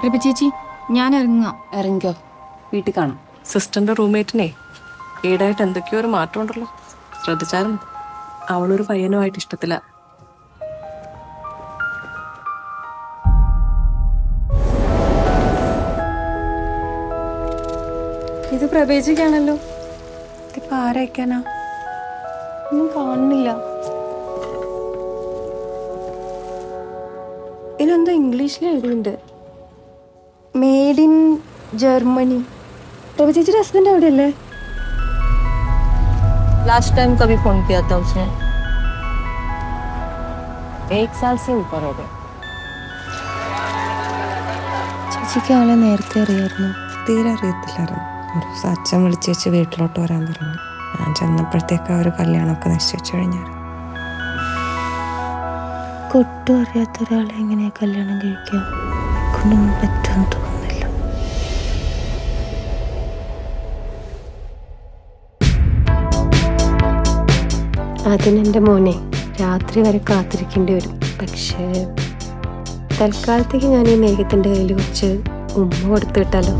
പ്രഭ ചേച്ചി, ഞാൻ ഇറങ്ങാം. ഇറങ്ങിക്കോ, വീട്ടിൽ കാണാം. സിസ്റ്ററിന്റെ റൂംമേറ്റിനെ ഈടായിട്ട് എന്തൊക്കെയോ ഒരു മാറ്റം ഉണ്ടല്ലോ, ശ്രദ്ധിച്ചാലും അവളൊരു പയ്യനുമായിട്ട് ഇഷ്ടത്തില്ല. ഇത് പ്രവേശിക്കാണല്ലോ. ഇതിപ്പോ ആരയക്കാനാ? ഒന്നും കാണുന്നില്ല. ഇതിലെന്തോ ഇംഗ്ലീഷിൽ എഴുതിയിട്ടുണ്ട്, മെയ്ഡ് ഇൻ ജർമ്മनी. प्रभा ചേച്ചിയുടെ ഹസ്ബൻഡ് അവിടെയല്ലേ? लास्ट टाइम कभी फोन किया था उसने? 1 साल से ऊपर हो गया. ചേച്ചിക്ക് അവളെ നേരത്തെ അറിയായിരുന്നു? തീരെ അറിയത്തില്ലായിരുന്നു. ഒരു ദിവസം അച്ഛൻ വിളിച്ചേച്ച് വീട്ടിലോട്ട് വരാൻ പറഞ്ഞു. ഞാൻ ചെന്നപ്പോഴത്തേക്ക് അവർ കല്യാണമൊക്കെ നിശ്ചയിച്ചു കഴിഞ്ഞായിരുന്നു. കൊട്ടും അറിയാത്ത ഒരാളെ എങ്ങനെയാ കല്യാണം കഴിക്കാം? കൊണ്ടൊന്നും പറ്റുമെന്ന് തോന്നുന്നില്ല. അതിനെൻ്റെ മോനെ രാത്രി വരെ കാത്തിരിക്കേണ്ടി വരും. പക്ഷേ തൽക്കാലത്തേക്ക് ഞാൻ ഈ മേഘത്തിൻ്റെ കയ്യിൽ കുറച്ച് ഉമ്മ കൊടുത്തു വിട്ടാലോ?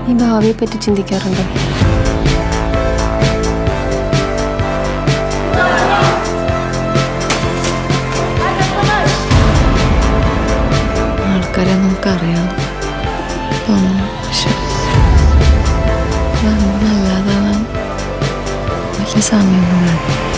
ഈ ഭാവിയെ പറ്റി ചിന്തിക്കാറുണ്ടോ? ആൾക്കാരെ നമുക്കറിയാം, പക്ഷെ നല്ലതാവാൻ വലിയ സമയമൊന്നും വേണം.